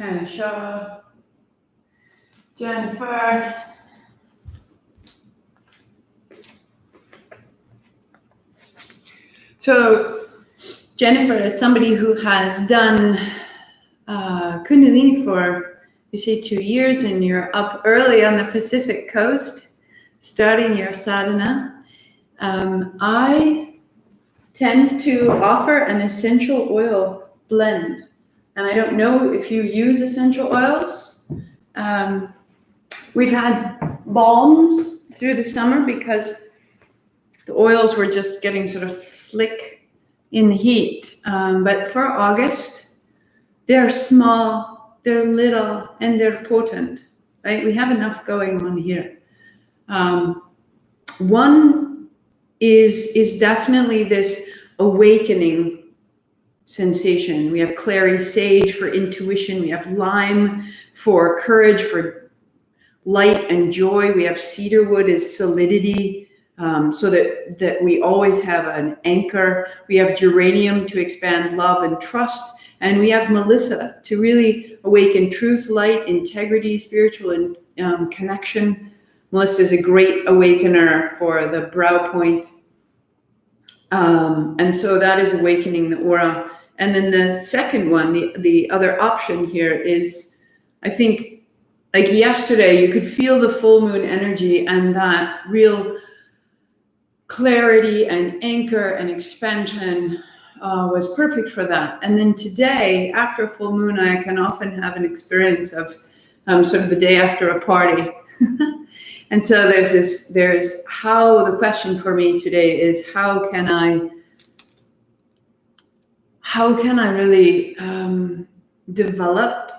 And show Jennifer. So Jennifer is somebody who has done kundalini for, you say, 2 years, and you're up early on the Pacific coast starting your sadhana. I tend to offer an essential oil blend. And I don't know if you use essential oils. We've had balms through the summer because the oils were just getting sort of slick in the heat. But for August, they're small, they're little, and they're potent, right? We have enough going on here. One is definitely this awakening sensation. We have clary sage for intuition. We have lime for courage, for light and joy. We have cedarwood as solidity, so that we always have an anchor. We have geranium to expand love and trust. And we have Melissa to really awaken truth, light, integrity, spiritual connection. Melissa is a great awakener for the brow point. And so that is awakening the aura. And then the second one, the other option here is, I think, like yesterday, you could feel the full moon energy and that real clarity and anchor and expansion was perfect for that. And then today, after a full moon, I can often have an experience of sort of the day after a party. And so there's how the question for me today is how can I really develop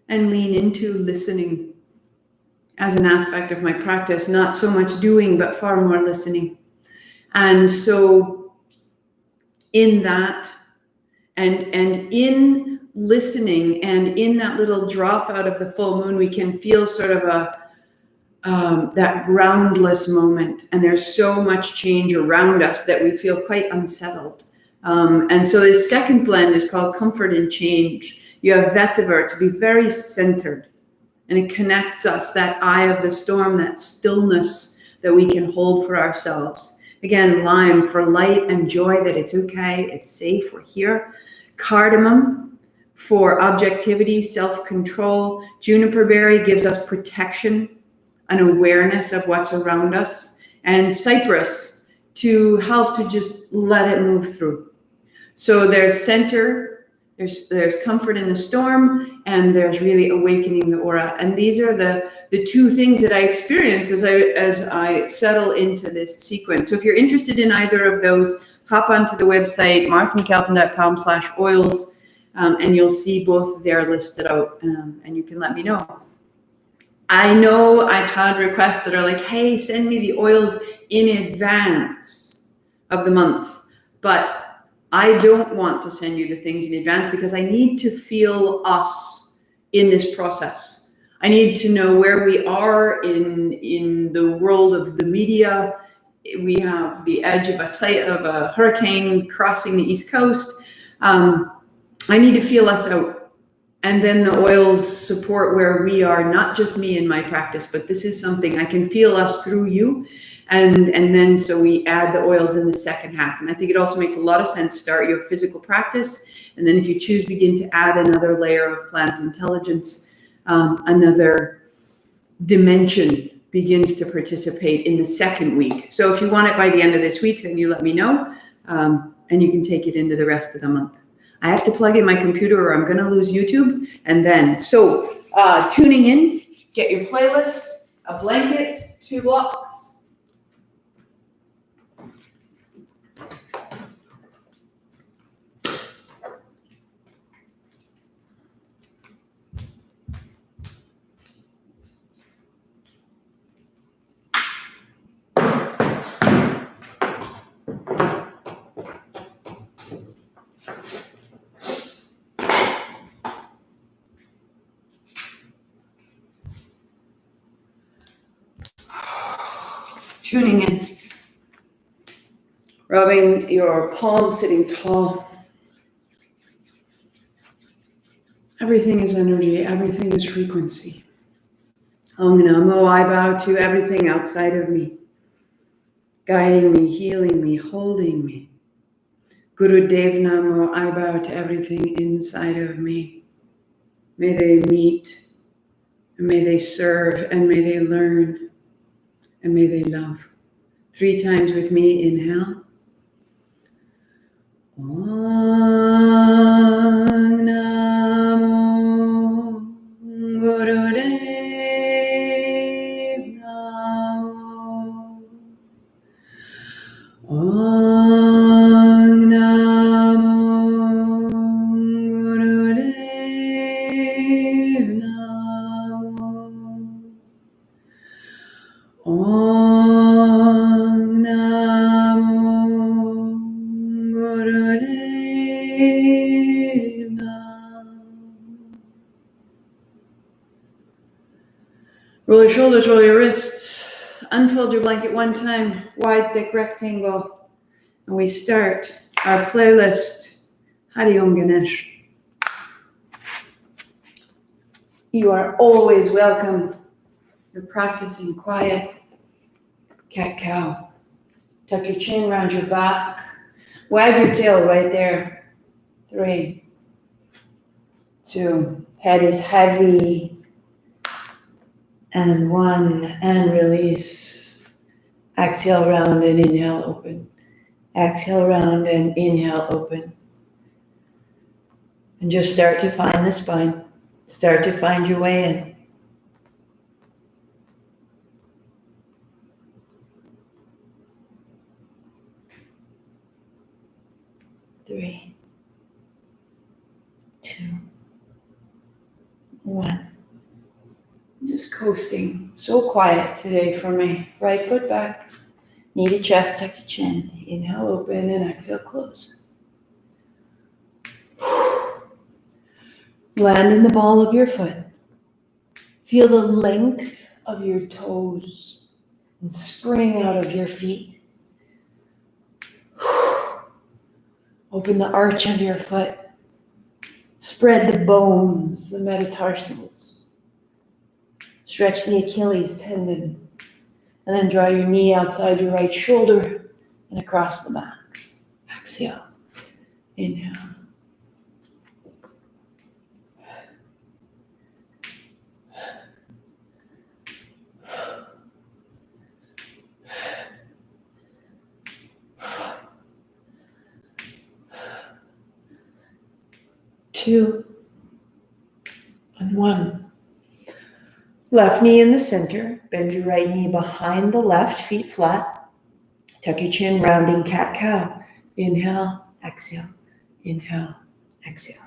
and lean into listening as an aspect of my practice, not so much doing, but far more listening. And so in that, and in listening, and in that little drop out of the full moon, we can feel sort of that groundless moment. And there's so much change around us that we feel quite unsettled. And so this second blend is called Comfort in Change. You have vetiver to be very centered, and it connects us, that eye of the storm, that stillness that we can hold for ourselves. Again, lime for light and joy, that it's okay, it's safe, we're here. Cardamom for objectivity, self-control. Juniper berry gives us protection, an awareness of what's around us. And cypress to help to just let it move through. So there's center, there's comfort in the storm, and there's really awakening the aura. And these are the two things that I experience as I settle into this sequence. So if you're interested in either of those, hop onto the website, marthamkelton.com/oils, and you'll see both there listed out, and you can let me know. I know I've had requests that are like, hey, send me the oils in advance of the month, but I don't want to send you the things in advance because I need to feel us in this process. I need to know where we are in the world of the media. We have the edge of a hurricane crossing the East Coast. I need to feel us out. And then the oils support where we are, not just me in my practice, but this is something I can feel us through you. And then so we add the oils in the second half. And I think it also makes a lot of sense, start your physical practice. And then if you choose, begin to add another layer of plant intelligence, another dimension begins to participate in the second week. So if you want it by the end of this week, then you let me know, and you can take it into the rest of the month. I have to plug in my computer or I'm going to lose YouTube. And then, so tuning in, get your playlist, a blanket, 2 blocks. tuning in. Rubbing your palms, sitting tall. Everything is energy. Everything is frequency. Om Namo, I bow to everything outside of me, guiding me, healing me, holding me. Guru Dev Namo, I bow to everything inside of me. May they meet, and may they serve, and may they learn, and may they love. 3 times with me, inhale. Om Namo Guru Dev Namo. Om Namo Guru Dev Namo. Om Namo Guru Dev Namo. Roll your shoulders, roll your wrists. Unfold your blanket 1 time, wide, thick rectangle. And we start our playlist, Hari Om Ganesh. You are always welcome. You're practicing quiet. Cat cow. Tuck your chin around your back. Wag your tail right there. 3, 2. Head is heavy. And 1, and release. Exhale, round and inhale, open. Exhale, round and inhale, open. And just start to find the spine. Start to find your way in. 3, 2, 1. Just coasting. So quiet today for me. Right foot back. Knee to chest, tuck your chin. Inhale, open, and exhale, close. Land in the ball of your foot. Feel the length of your toes and spring out of your feet. Open the arch of your foot. Spread the bones, the metatarsals. Stretch the Achilles tendon. And then draw your knee outside your right shoulder and across the back. Exhale. Inhale. Two and 1. Left knee in the center. Bend your right knee behind the left, feet flat. Tuck your chin, rounding cat-cow. Inhale, exhale. Inhale, exhale.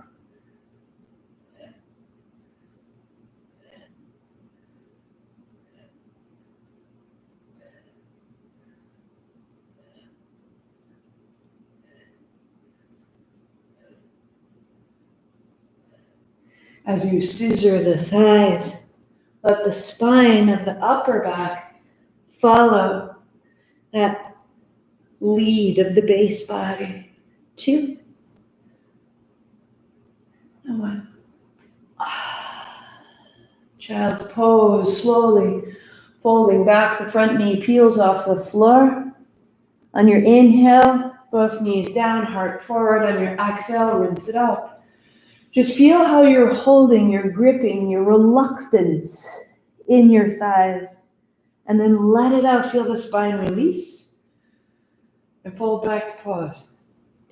As you scissor the thighs, let the spine of the upper back follow that lead of the base body. 2 and 1. Child's pose, slowly folding back. The front knee peels off the floor. On your inhale, both knees down, heart forward. On your exhale, rinse it out. Just feel how you're holding, you're gripping, your reluctance in your thighs. And then let it out. Feel the spine release. And fold back to pause.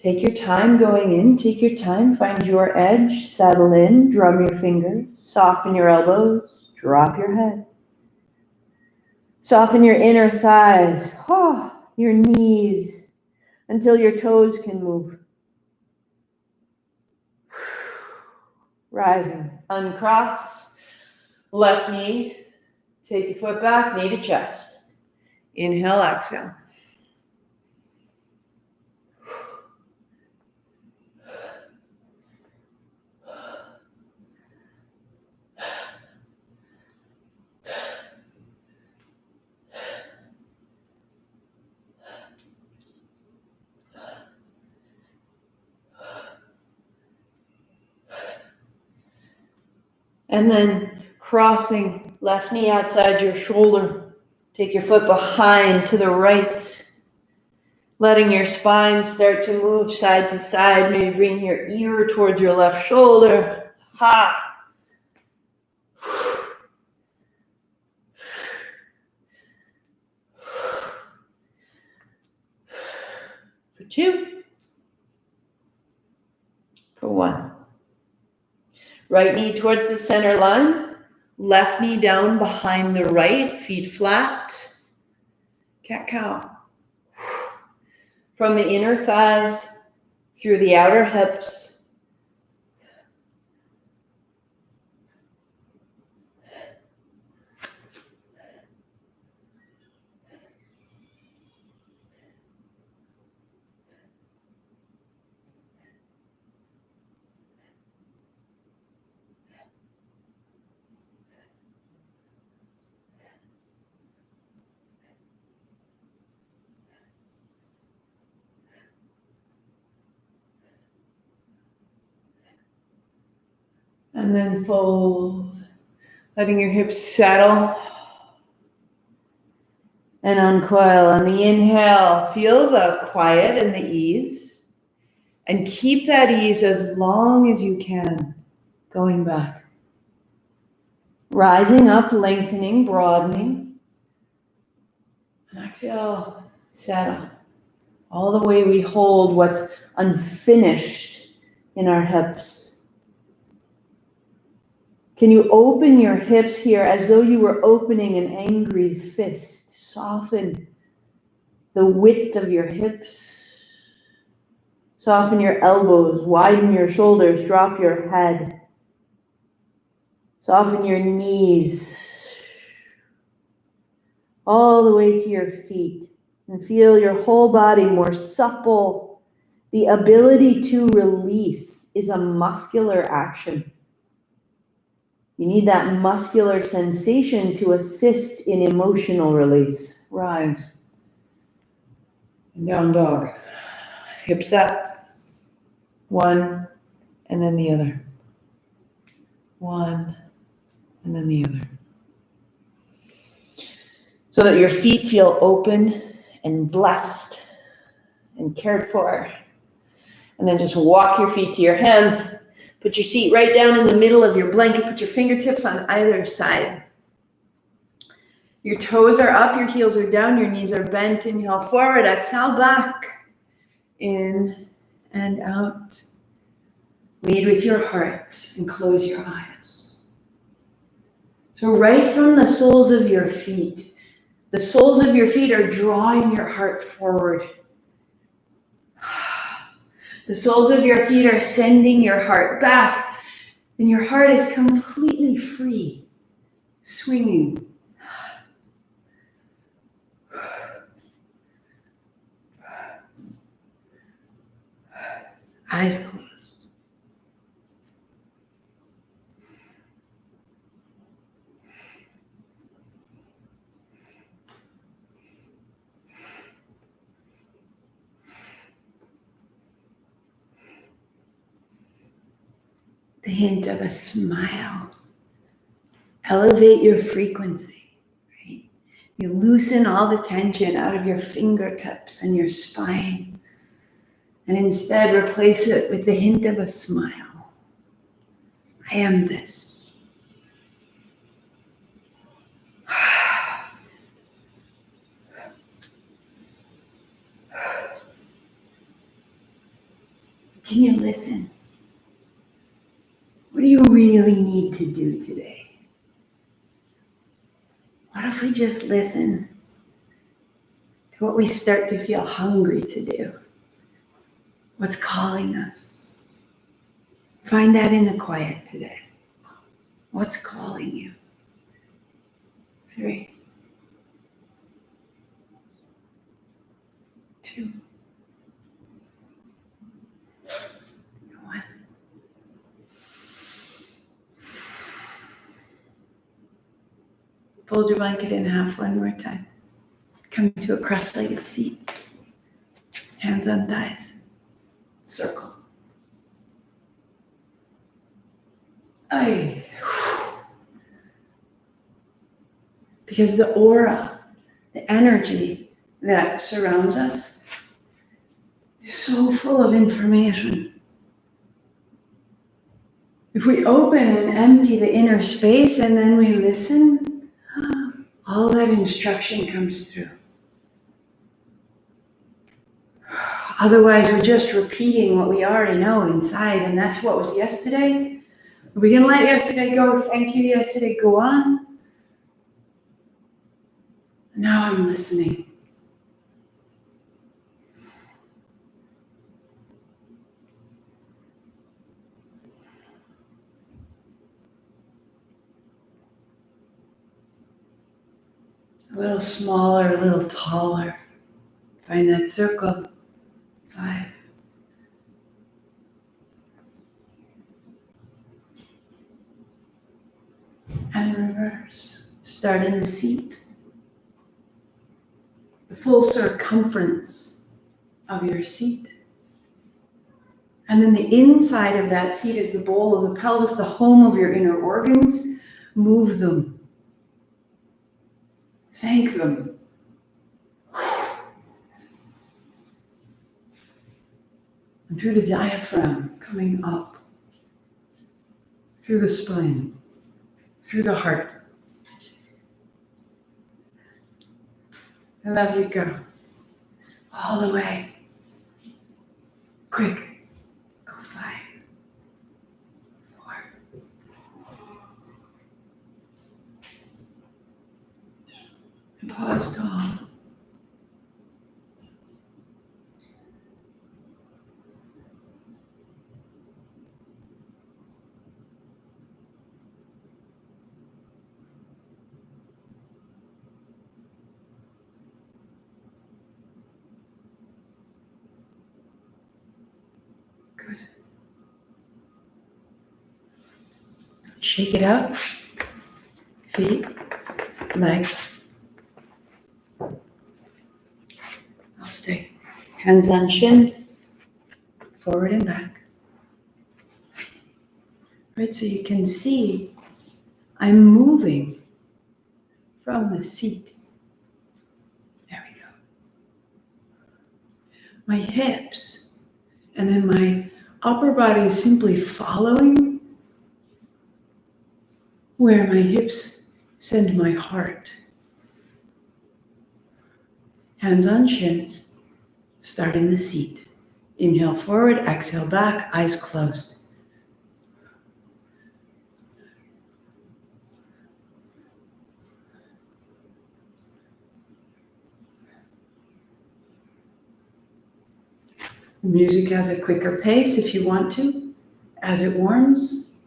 Take your time going in. Take your time. Find your edge. Settle in. Drum your fingers. Soften your elbows. Drop your head. Soften your inner thighs. Your knees until your toes can move. Rising. Uncross. Left knee. Take your foot back. Knee to chest. Inhale, exhale. And then crossing left knee outside your shoulder. Take your foot behind to the right. Letting your spine start to move side to side. Maybe bring your ear towards your left shoulder. Ha! For 2. For 1. Right knee towards the center line. Left knee down behind the right. Feet flat. Cat-cow. From the inner thighs through the outer hips. And then fold, letting your hips settle and uncoil. On the inhale, feel the quiet and the ease. And keep that ease as long as you can, going back. Rising up, lengthening, broadening. And exhale, settle. All the way we hold what's unfinished in our hips. Can you open your hips here as though you were opening an angry fist? Soften the width of your hips. Soften your elbows, widen your shoulders, drop your head. Soften your knees. All the way to your feet. And feel your whole body more supple. The ability to release is a muscular action. You need that muscular sensation to assist in emotional release. Rise. And down dog. Hips up. 1, and then the other. 1, and then the other. So that your feet feel open and blessed and cared for. And then just walk your feet to your hands. Put your seat right down in the middle of your blanket. Put your fingertips on either side. Your toes are up, your heels are down, your knees are bent. Inhale forward, exhale back. In and out. Lead with your heart and close your eyes. So right from the soles of your feet, the soles of your feet are drawing your heart forward. The soles of your feet are sending your heart back, and your heart is completely free, swinging. Eyes closed. The hint of a smile. Elevate your frequency, right? You loosen all the tension out of your fingertips and your spine, and instead replace it with the hint of a smile. I am this. Can you listen? What do you really need to do today? What if we just listen to what we start to feel hungry to do? What's calling us? Find that in the quiet today. What's calling you? 3, 2, 1. Fold your blanket in half one more time. Come to a cross-legged seat. Hands on thighs. Circle. Aye. Because the aura, the energy that surrounds us is so full of information. If we open and empty the inner space and then we listen, all that instruction comes through. Otherwise, we're just repeating what we already know inside, and that's what was yesterday. We can let yesterday go. Thank you, yesterday. Go on. Now I'm listening. A little smaller, a little taller. Find that circle. 5. And reverse. Start in the seat. The full circumference of your seat. And then the inside of that seat is the bowl of the pelvis, the home of your inner organs. Move them. Thank them. And through the diaphragm, coming up. Through the spine. Through the heart. I love you, go. All the way. Quick. Go 5. 4. And pause tall. Good. Shake it up. Feet, legs. I'll stay. Hands on shins. Forward and back. Right, so you can see I'm moving from the seat. There we go. My hips, and then my upper body is simply following where my hips send my heart. Hands on shins, start in the seat. Inhale forward, exhale back, eyes closed. The music has a quicker pace if you want to. As it warms,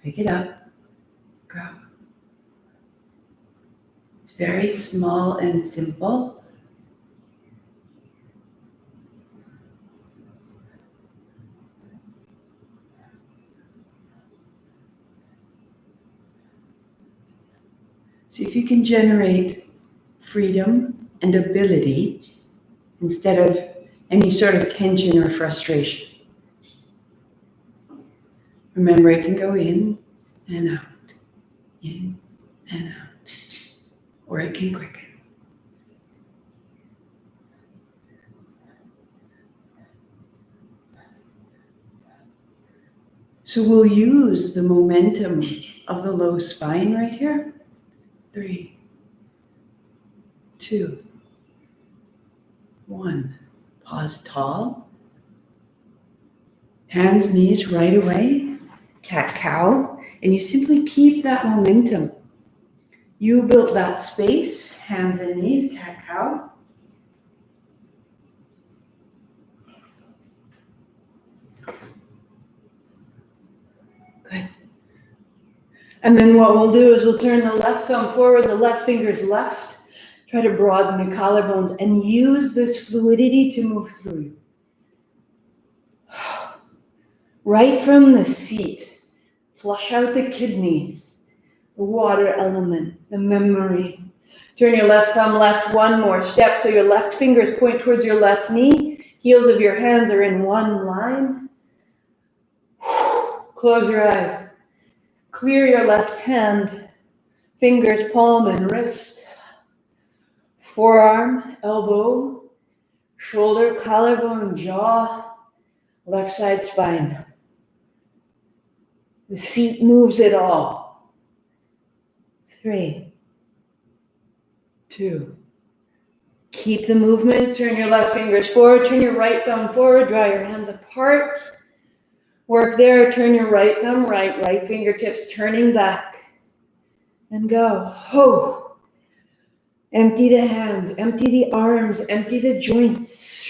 pick it up, go. It's very small and simple. See if you can generate freedom and ability instead of any sort of tension or frustration. Remember, it can go in and out, in and out, or it can quicken. So we'll use the momentum of the low spine right here. 3, 2, 1. Pause tall. Hands, knees right away. Cat-cow. And you simply keep that momentum. You built that space. Hands and knees, cat-cow. Good. And then what we'll do is we'll turn the left thumb forward, the left finger's left. Try to broaden the collarbones and use this fluidity to move through you. Right from the seat, flush out the kidneys, the water element, the memory. Turn your left thumb left one more step so your left fingers point towards your left knee. Heels of your hands are in one line. Close your eyes. Clear your left hand Fingers, palm and wrist. Forearm, elbow, shoulder, collarbone, jaw, left side spine. The seat moves it all. 3, 2. Keep the movement. Turn your left fingers forward. Turn your right thumb forward. Draw your hands apart. Work there. Turn your right thumb right fingertips turning back. And go. Ho. Empty the hands. Empty the arms. Empty the joints.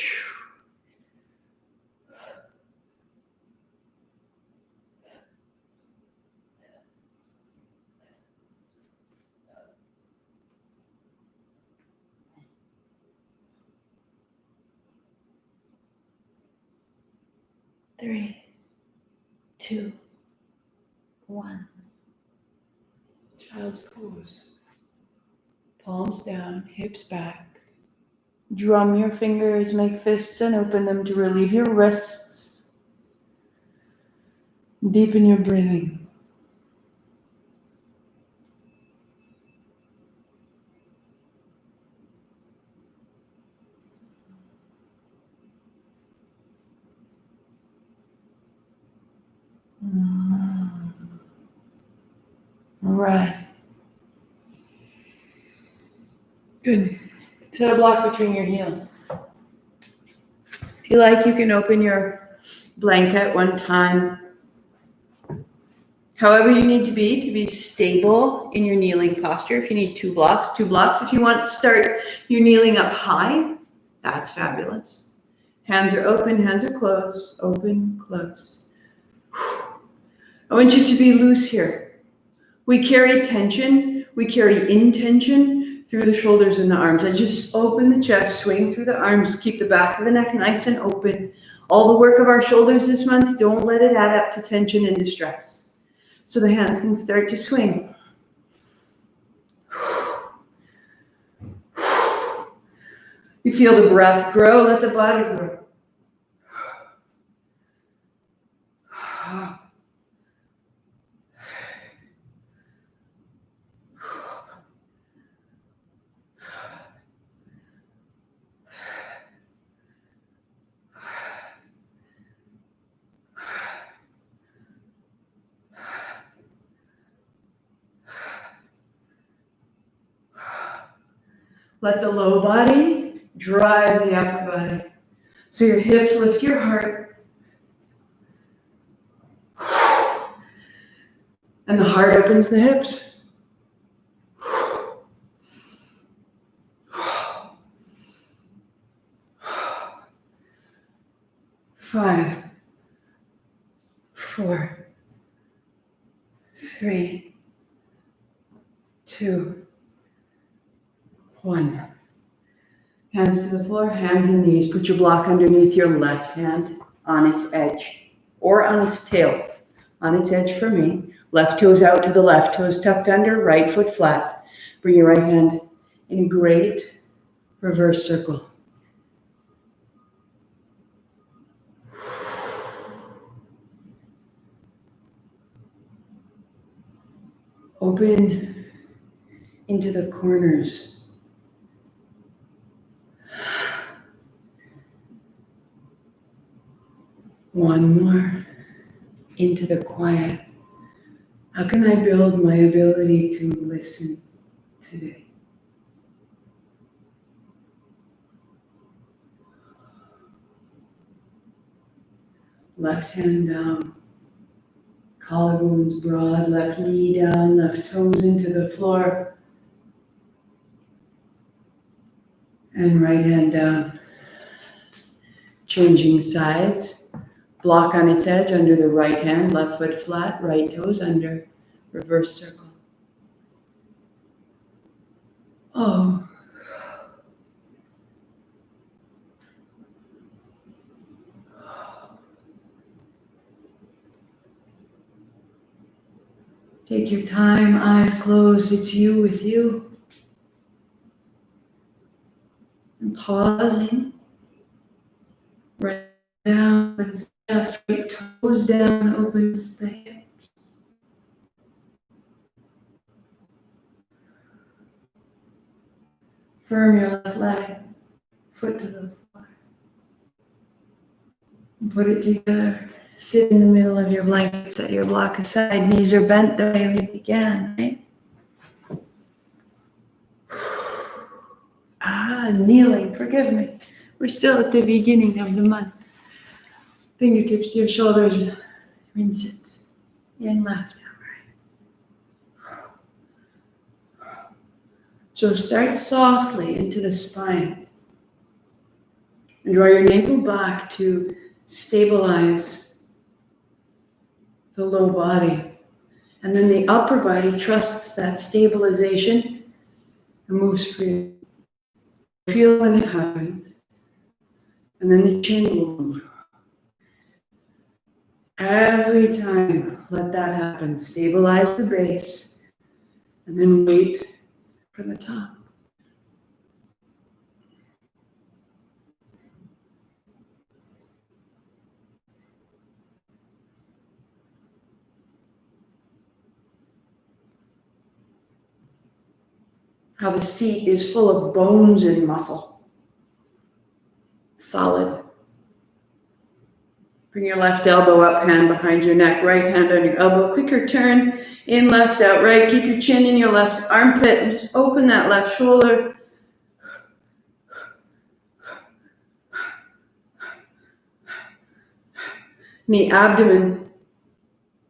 3, 2, 1. Child's pose. Palms down, hips back. Drum your fingers, make fists and open them to relieve your wrists. Deepen your breathing. All right. Good. Set a block between your heels. If you like, you can open your blanket one time. However you need to be stable in your kneeling posture. If you need 2 blocks, 2 blocks. If you want to start you kneeling up high, that's fabulous. Hands are open, hands are closed. Open, close. I want you to be loose here. We carry tension, we carry intention through the shoulders and the arms. I just open the chest, swing through the arms, keep the back of the neck nice and open. All the work of our shoulders this month, don't let it add up to tension and distress. So the hands can start to swing. You feel the breath grow, let the body grow. 'Let the low body drive the upper body. So your hips lift your heart. And the heart opens the hips. 5, 4, 3, 2, 1. Hands to the floor, hands and knees. Put your block underneath your left hand on its edge or on its tail. On its edge for me. Left toes out to the left, toes tucked under, right foot flat. Bring your right hand in a great reverse circle. Open into the corners. One more into the quiet. How can I build my ability to listen today? Left hand down, collarbones broad, left knee down, left toes into the floor, and right hand down. Changing sides. Block on its edge under the right hand, left foot flat, right toes under, reverse circle. Oh. Take your time, eyes closed, it's you with you. And pausing. Right down, opens chest, right toes down, opens the hips. Firm your left leg, foot to the floor. Put it together. Sit in the middle of your blanket, set your block aside. Knees are bent the way we began, right? Kneeling, forgive me. We're still at the beginning of the month. Fingertips to your shoulders, rinse it. In left, out right. So start softly into the spine. And draw your navel back to stabilize the low body. And then the upper body trusts that stabilization and moves freely. Feel when it happens. And then the chin will move. Every time, let that happen. Stabilize the base, and then wait for the top. How the seat is full of bones and muscle. Solid. Bring your left elbow up, hand behind your neck, right hand on your elbow. Quicker turn, in left, out right. Keep your chin in your left armpit and just open that left shoulder. And the abdomen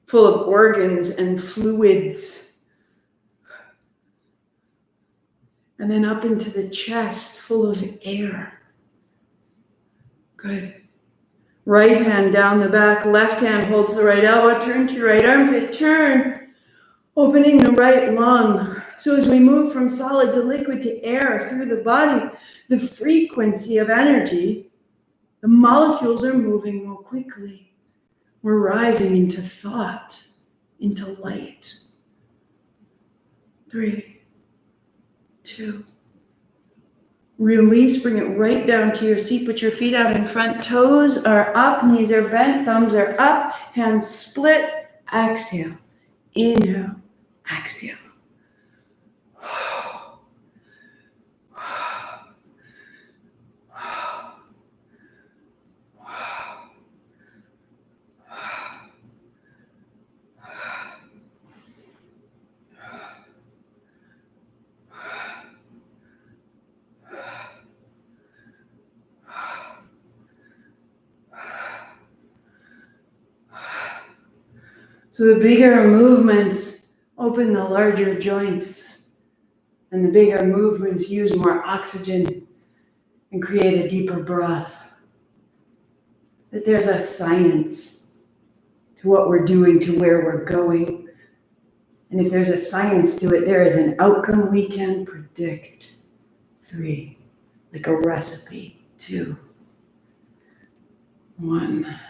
full of organs and fluids. And then up into the chest full of air. Good. Right hand down the back, left hand holds the right elbow, turn to your right armpit, turn, opening the right lung. So as we move from solid to liquid to air through the body, the frequency of energy, the molecules are moving more quickly. We're rising into thought, into light. 3, 2. Release, bring it right down to your seat. Put your feet out in front. Toes are up, knees are bent, thumbs are up, hands split. Exhale. Inhale. Exhale. So the bigger movements open the larger joints, and the bigger movements use more oxygen and create a deeper breath. That there's a science to what we're doing, to where we're going. And if there's a science to it, there is an outcome we can predict. 3, like a recipe. 2, 1.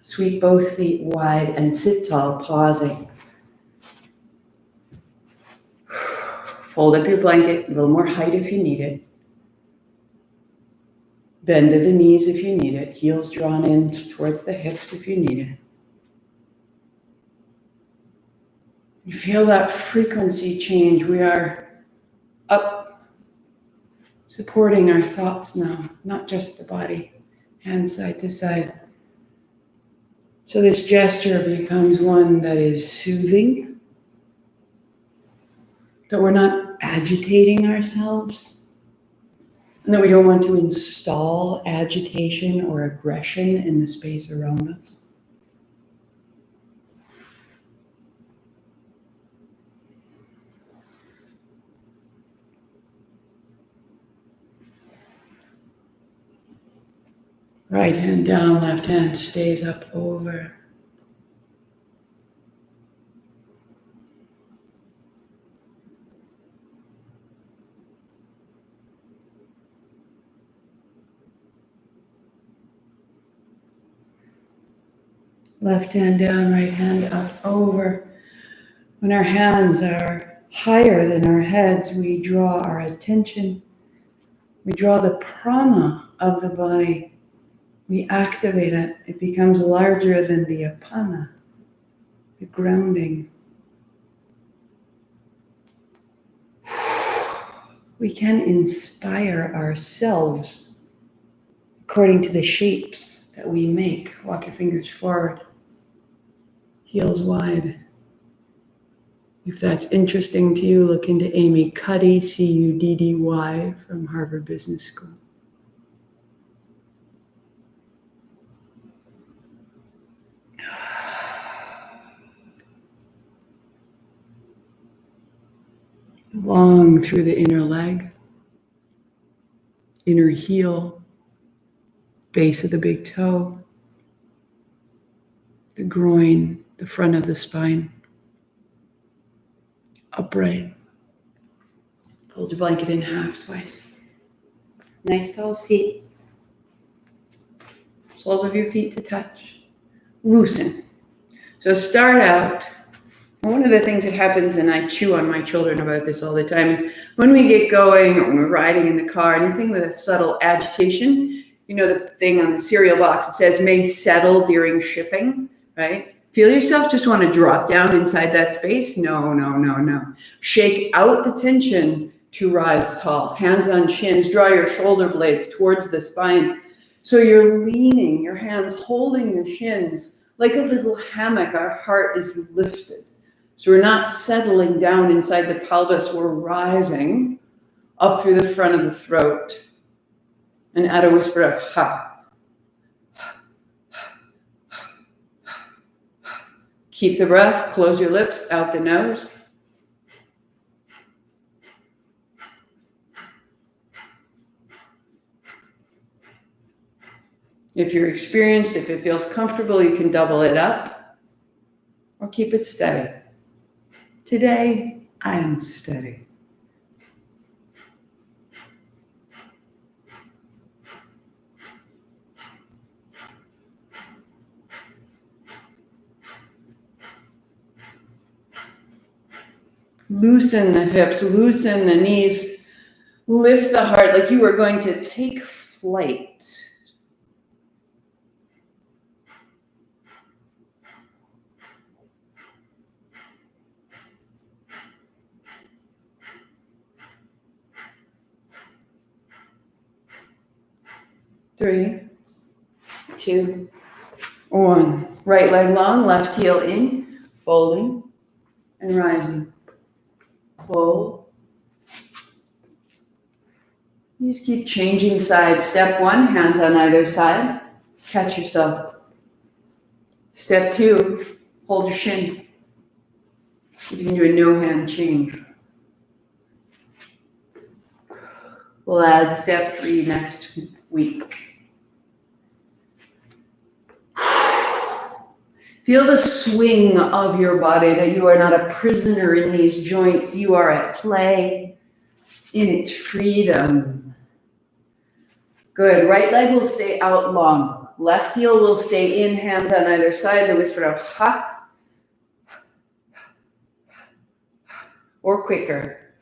Sweep both feet wide and sit tall, pausing. Fold up your blanket, a little more height if you need it. Bend to the knees if you need it. Heels drawn in towards the hips if you need it. You feel that frequency change. We are up, supporting our thoughts now, not just the body. Hands side to side. So this gesture becomes one that is soothing, that we're not agitating ourselves, and that we don't want to install agitation or aggression in the space around us. Right hand down, left hand stays up over. Left hand down, right hand up over. When our hands are higher than our heads, we draw our attention. We draw the prana of the body. We activate it. It becomes larger than the apana, the grounding. We can inspire ourselves according to the shapes that we make. Walk your fingers forward, heels wide. If that's interesting to you, look into Amy Cuddy, Cuddy, from Harvard Business School. Long through the inner leg, inner heel, base of the big toe, the groin, the front of the spine, upright. Fold your blanket in half twice. Nice tall seat. Soles of your feet to touch. Loosen. So start out. One of the things that happens, and I chew on my children about this all the time, is when we get going or when we're riding in the car, anything with a subtle agitation, you know the thing on the cereal box, it says may settle during shipping, right? Feel yourself just want to drop down inside that space? No, no, no, no. Shake out the tension to rise tall. Hands on shins, draw your shoulder blades towards the spine. So you're leaning, your hands holding your shins like a little hammock. Our heart is lifted. So we're not settling down inside the pelvis, we're rising up through the front of the throat. And add a whisper of ha. Keep the breath, close your lips, out the nose. If you're experienced, if it feels comfortable, you can double it up or keep it steady. Today, I am steady. Loosen the hips, loosen the knees, lift the heart like you are going to take flight. Three, two, one. Right leg long, left heel in, folding and rising. Fold. You just keep changing sides. Step one, hands on either side. Catch yourself. Step two, hold your shin. You can do a no-hand change. We'll add step three next week. Feel the swing of your body, that you are not a prisoner in these joints. You are at play in its freedom. Good. Right leg will stay out long. Left heel will stay in, hands on either side. The whisper of ha or quicker.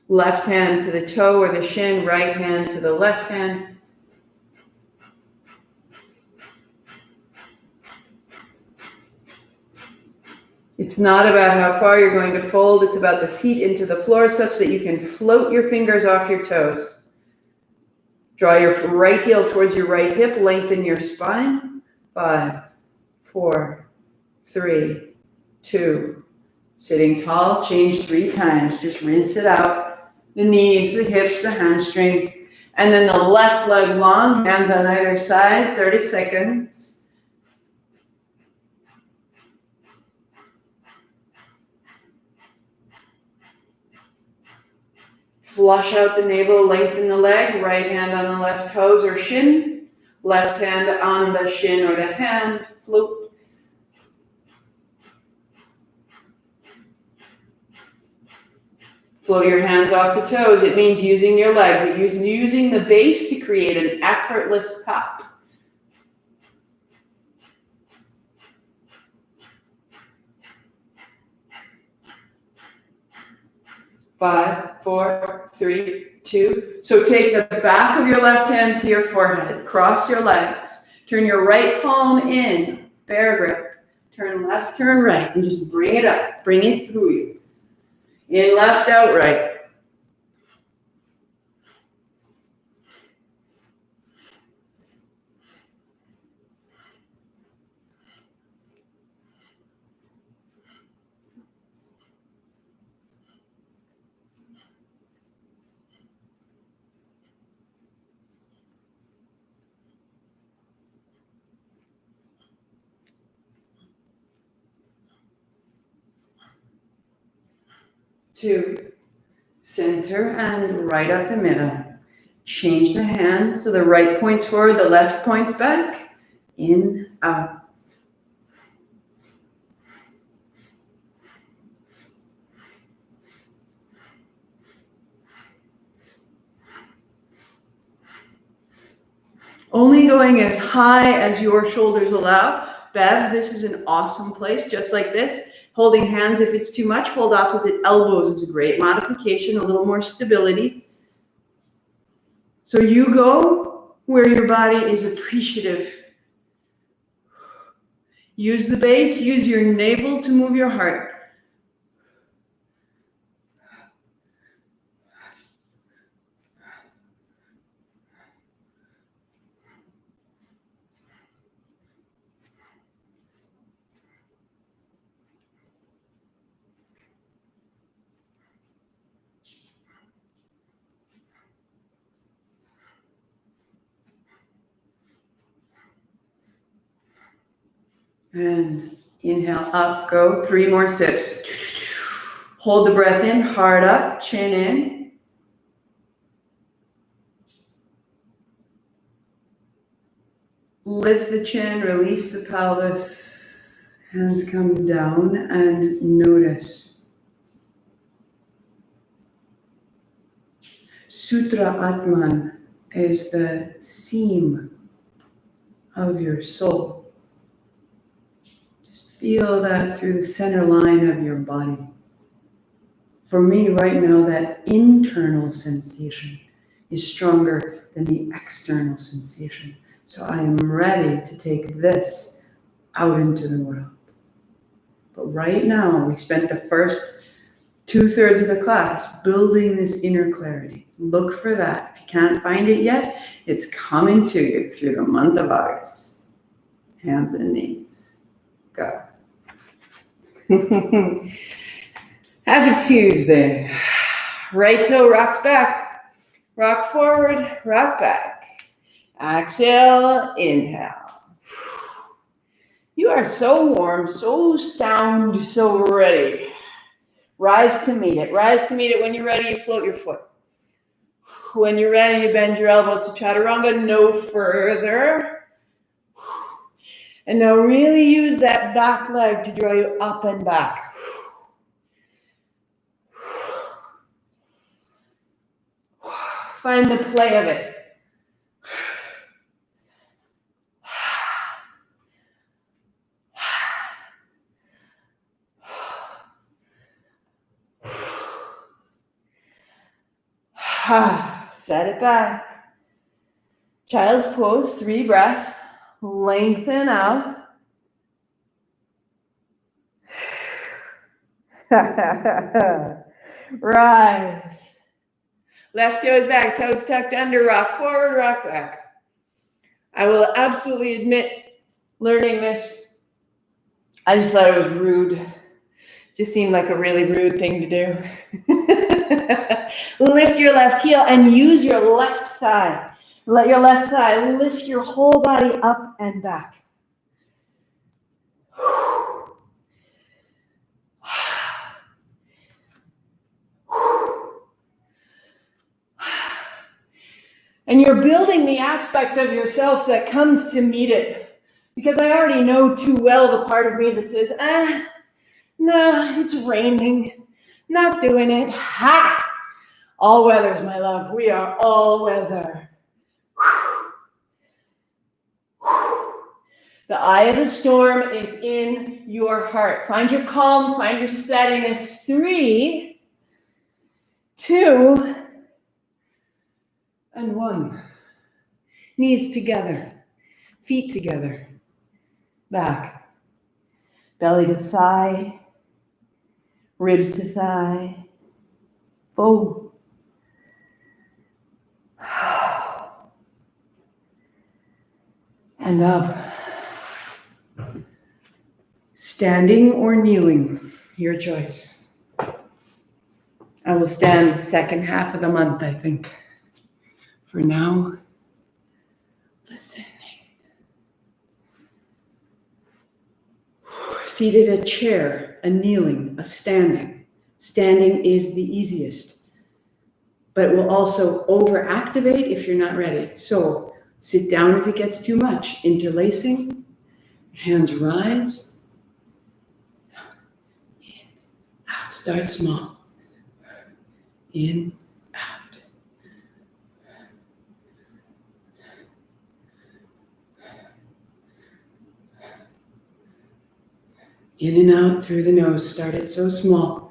Left hand to the toe or the shin, right hand to the left hand. It's not about how far you're going to fold. It's about the seat into the floor such that you can float your fingers off your toes. Draw your right heel towards your right hip. Lengthen your spine. 5, 4, 3, 2. Sitting tall. Change 3 times. Just rinse it out. The knees, the hips, the hamstring. And then the left leg long. Hands on either side. 30 seconds. 'Flush out the navel, lengthen the leg, right hand on the left toes or shin, left hand on the shin or the hand, float. Float your hands off the toes. It means using your legs, using the base to create an effortless cup. Five, 4, 3, 2. So take the back of your left hand to your forehead. Cross your legs. Turn your right palm in, bear grip. Turn left, turn right, and just bring it up. Bring it through you. In left, out right. Two. Center and right up the middle. Change the hand so the right points forward, the left points back. In, out. Only going as high as your shoulders allow. Bev, this is an awesome place, just like this. Holding hands, if it's too much, hold opposite elbows is a great modification, a little more stability. So you go where your body is appreciative. Use the base, use your navel to move your heart. And inhale, up, go. 3 more sips. Hold the breath in, heart up, chin in. Lift the chin, release the pelvis. Hands come down and notice. Sutra Atman is the seam of your soul. Feel that through the center line of your body. For me right now, that internal sensation is stronger than the external sensation. So I am ready to take this out into the world. But right now, we spent the first 2/3 of the class building this inner clarity. Look for that. If you can't find it yet, it's coming to you through the month of August. Hands and knees. Go. Happy Tuesday. Right toe rocks back. Rock forward, rock back. Exhale, inhale. You are so warm, so sound, so ready. Rise to meet it. Rise to meet it. When you're ready, you float your foot. When you're ready, you bend your elbows to chaturanga, no further. And now really use that back leg to draw you up and back. Find the play of it. Set it back. Child's pose, 3 breaths. Lengthen out. Rise. Left toes back, toes tucked under, rock forward, rock back. I will absolutely admit, learning this, I just thought it was rude. Just seemed like a really rude thing to do. Lift your left heel and use your left thigh. Let your left thigh lift your whole body up and back. And you're building the aspect of yourself that comes to meet it. Because I already know too well the part of me that says, no, it's raining. Not doing it. Ha! All weathers, my love. We are all weather. The eye of the storm is in your heart. Find your calm, find your steadiness. 3, 2, and 1. Knees together, feet together, back. Belly to thigh, ribs to thigh, forward. And up. Standing or kneeling, your choice. I will stand the second half of the month, I think. For now, listening. Seated, a chair, a kneeling, a standing. Standing is the easiest, but it will also overactivate if you're not ready. So sit down if it gets too much. Interlacing, hands rise. In, out, start small. In, out. In and out through the nose. Start it so small.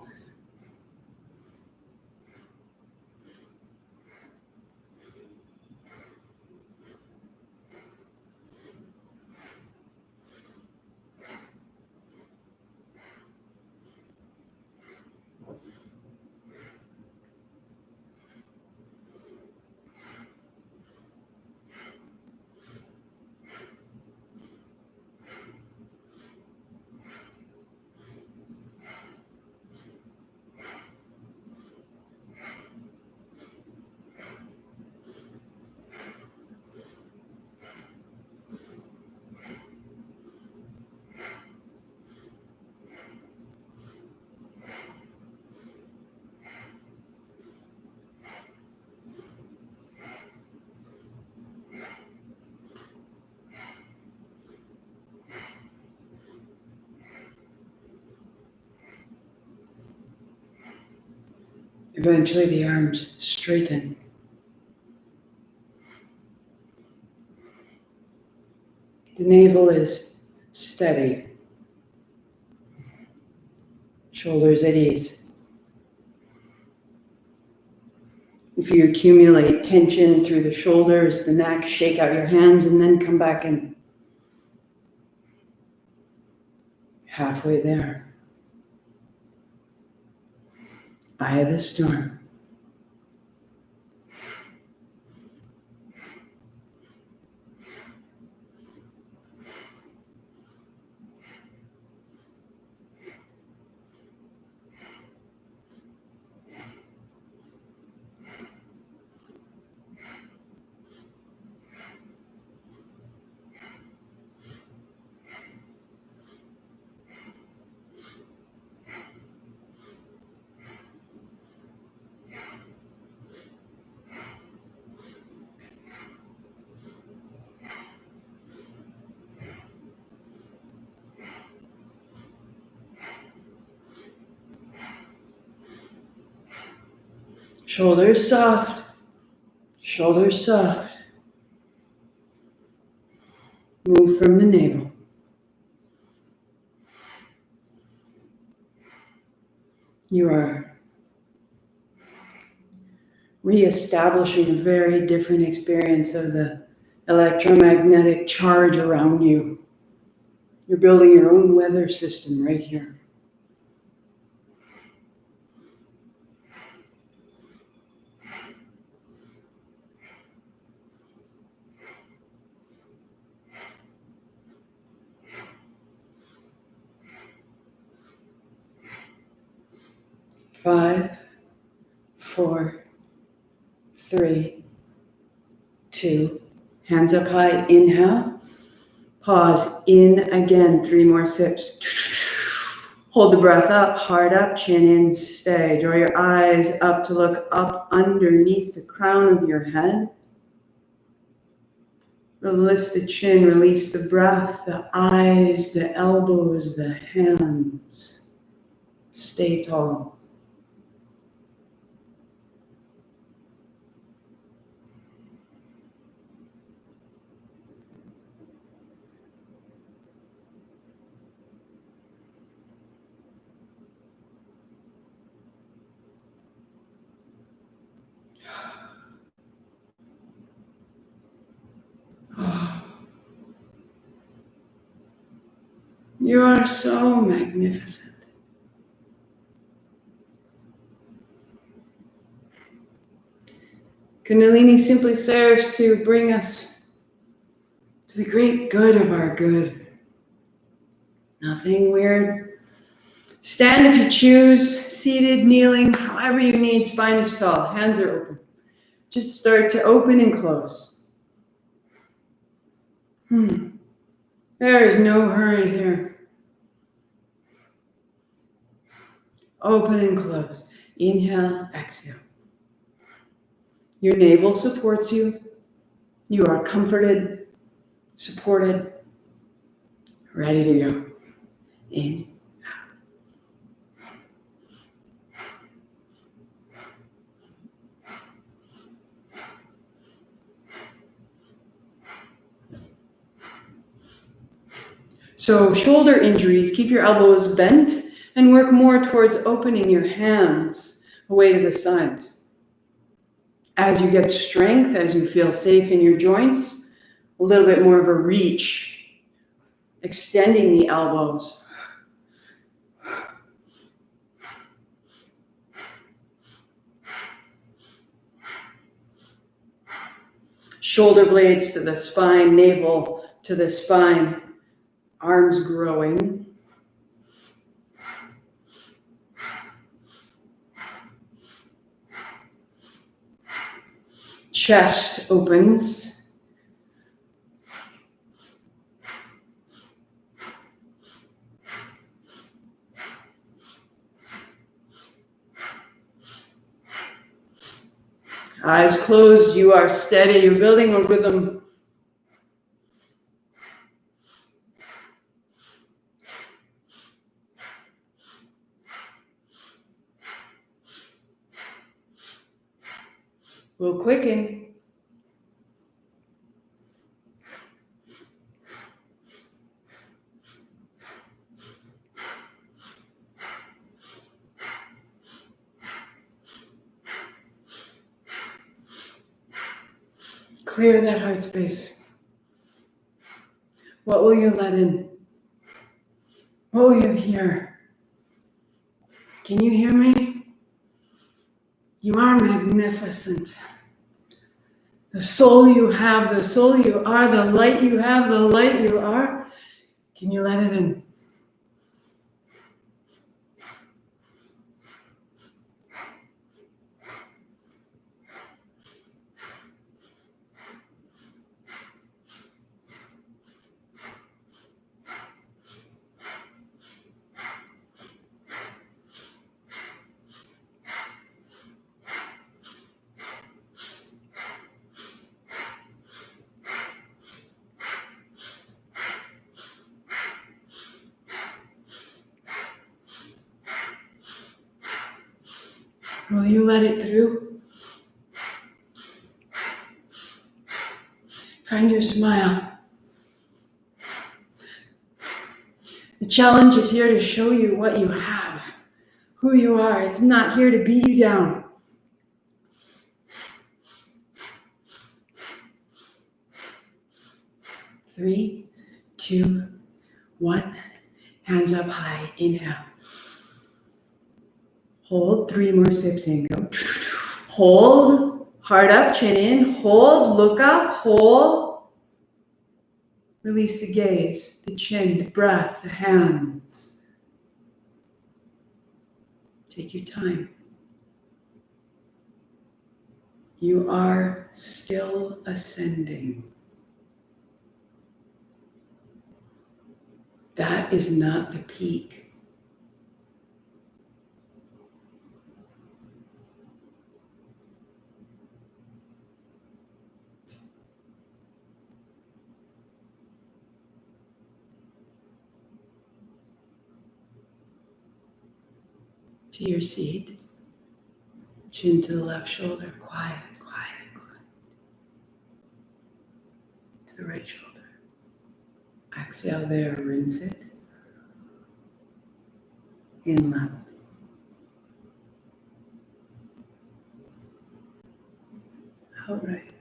Eventually the arms straighten. The navel is steady. Shoulders at ease. If you accumulate tension through the shoulders, the neck, shake out your hands and then come back in. Halfway there. Eye of the storm. Shoulders soft. Shoulders soft. Move from the navel. You are reestablishing a very different experience of the electromagnetic charge around you. You're building your own weather system right here. Five, 4, 3, 2, hands up high, inhale, pause, in again, 3 more sips. Hold the breath up, heart up, chin in, stay. Draw your eyes up to look up underneath the crown of your head. Lift the chin, release the breath, the eyes, the elbows, the hands. Stay tall. You are so magnificent. Kundalini simply serves to bring us to the great good of our good. Nothing weird. Stand if you choose, seated, kneeling, however you need. Spine is tall, hands are open. Just start to open and close. There is no hurry here. Open and close. Inhale, exhale. Your navel supports you. You are comforted, supported, ready to go. In. So shoulder injuries, keep your elbows bent and work more towards opening your hands away to the sides. As you get strength, as you feel safe in your joints, a little bit more of a reach, extending the elbows. Shoulder blades to the spine, navel to the spine, arms growing. Chest opens. Eyes closed, you are steady, you're building a rhythm. We'll quicken. Clear that heart space. What will you let in? What will you hear? Can you hear me? You are magnificent. The soul you have, the soul you are, the light you have, the light you are. Can you let it in? Will you let it through? Find your smile. The challenge is here to show you what you have, who you are. It's not here to beat you down. Three, two, one. Hands up high. Inhale. Hold. 3 more sips in. Go. Hold. Heart up, chin in. Hold. Look up. Hold. Release the gaze, the chin, the breath, the hands. Take your time. You are still ascending. That is not the peak. To your seat. Chin to the left shoulder. Quiet, quiet, quiet. To the right shoulder. Exhale there. Rinse it. Inlet. Outright.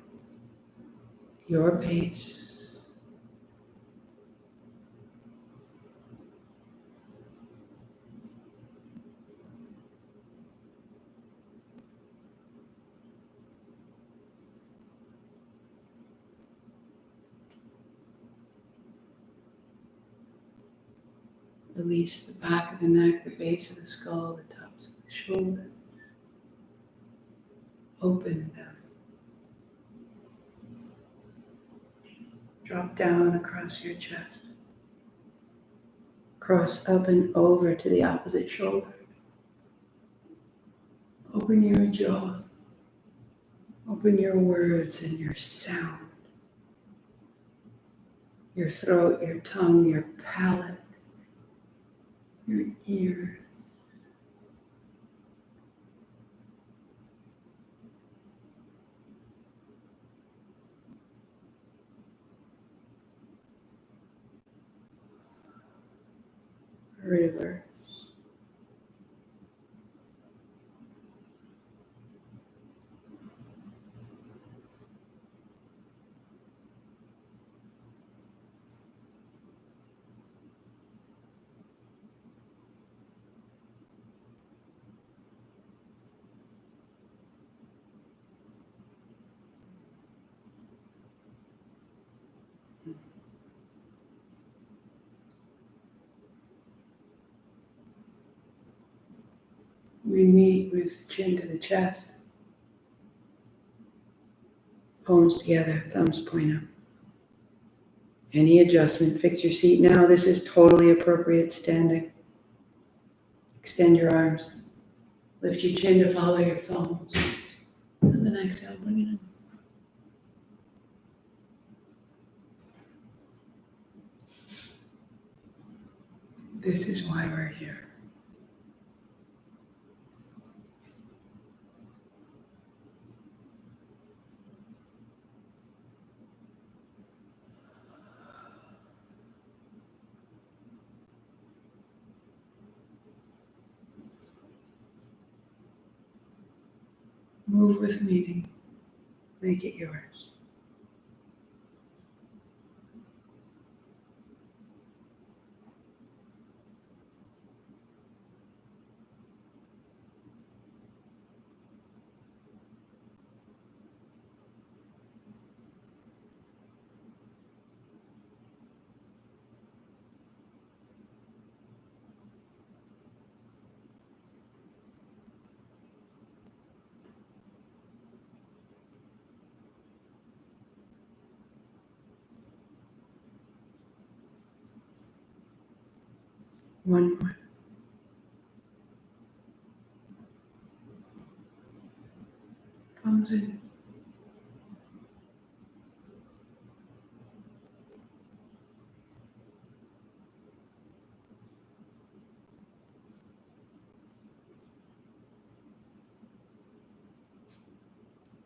Your pace. Release the back of the neck, the base of the skull, the tops of the shoulder. Open them. Drop down across your chest. Cross up and over to the opposite shoulder. Open your jaw. Open your words and your sound. Your throat, your tongue, your palate, your ear. Rivers. We meet with chin to the chest. Palms together, thumbs point up. Any adjustment, fix your seat now. This is totally appropriate standing. Extend your arms. Lift your chin to follow your thumbs. And then exhale, bring it in. This is why we're here. Move with meaning. Make it yours. One more. Comes in.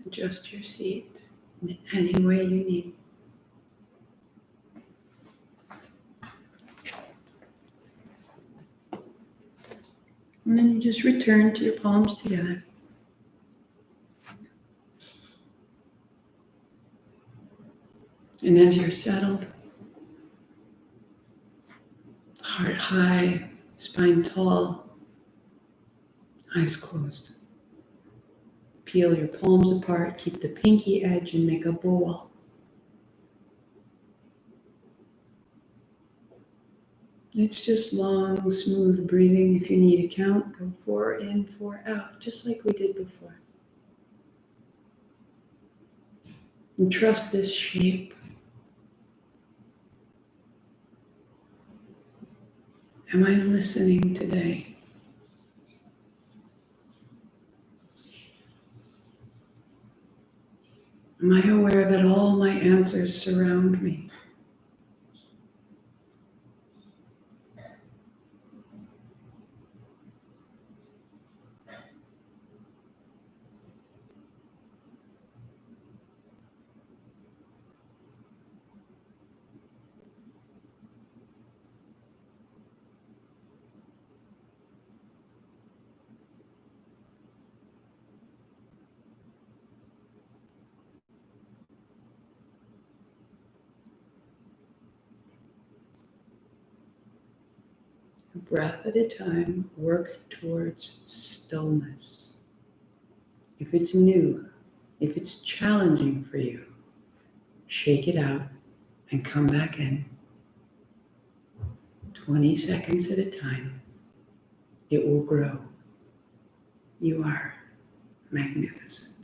Adjust your seat in any way you need. And then you just return to your palms together. And as you're settled, heart high, spine tall, eyes closed. Peel your palms apart, keep the pinky edge and make a bowl. It's just long, smooth breathing. If you need a count, go 4 in, 4 out, just like we did before. And trust this shape. Am I listening today? Am I aware that all my answers surround me? A breath at a time, work towards stillness. If it's new, if it's challenging for you, shake it out and come back in. 20 seconds at a time. It will grow. You are magnificent.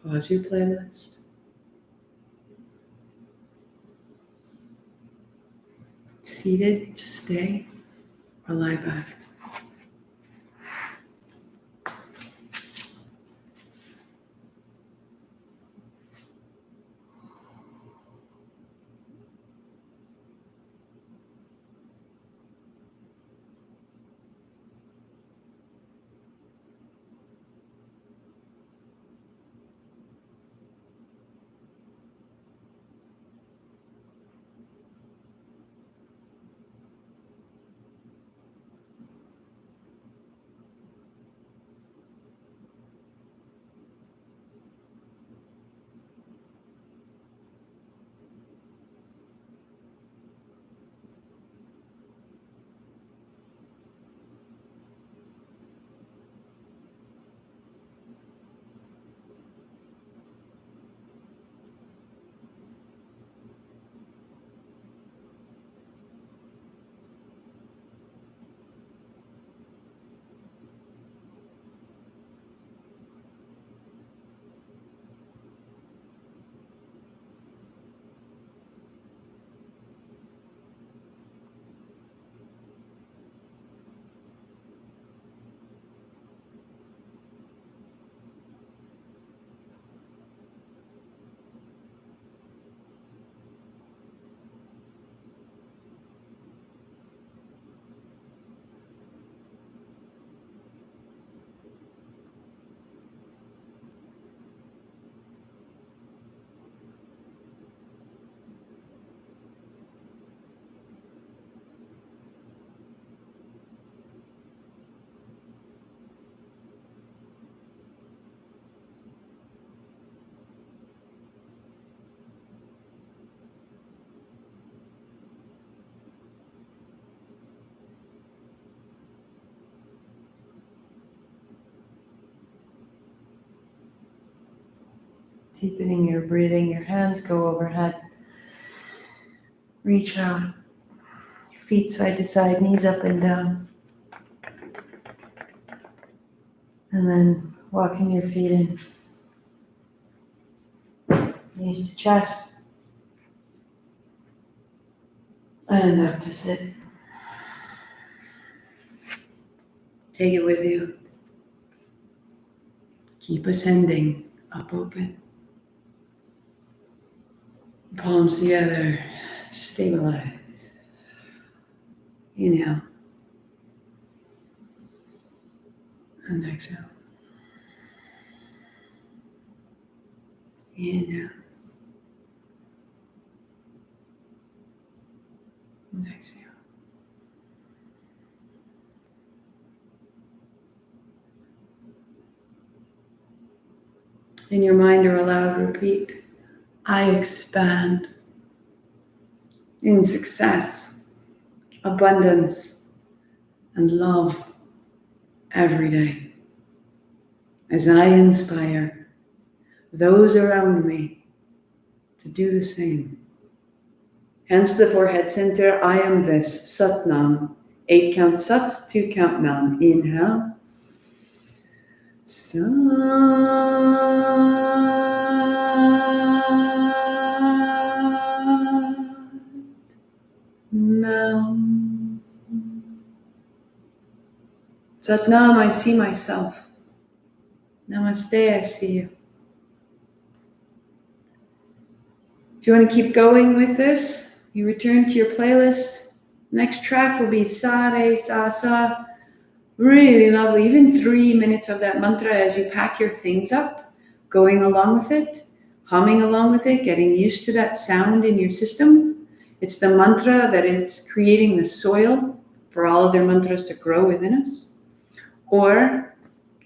Pause your playlist. Seated, stay, or lie back. Deepening your breathing, your hands go overhead. Reach out. Your feet side to side, knees up and down. And then walking your feet in. Knees to chest. And up to sit. Take it with you. Keep ascending, up open. Palms together, stabilize. Inhale. And exhale. Inhale. And exhale. In your mind or aloud, repeat, I expand in success, abundance, and love every day as I inspire those around me to do the same Hands to the forehead center. I am this. Sat Nam. 8 count Sat, 2 count Nam. Inhale. Sat Nam. Sat Nam, I see myself. Namaste, I see you. If you want to keep going with this, you return to your playlist. Next track will be Sa Re Sa Sa. Really lovely. Even 3 minutes of that mantra as you pack your things up, going along with it, humming along with it, getting used to that sound in your system. It's the mantra that is creating the soil for all other mantras to grow within us. Or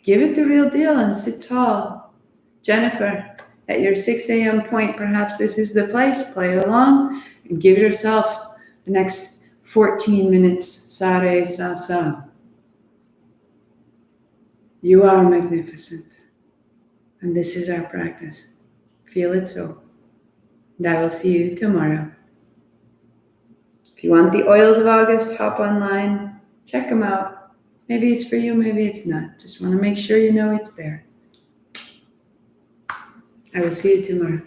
give it the real deal and sit tall. Jennifer, at your 6 a.m. point, perhaps this is the place. Play along and give yourself the next 14 minutes. Sa Re Sa Sa. You are magnificent. And this is our practice. Feel it so. And I will see you tomorrow. If you want the oils of August, hop online. Check them out. Maybe it's for you, maybe it's not. Just want to make sure you know it's there. I will see you tomorrow.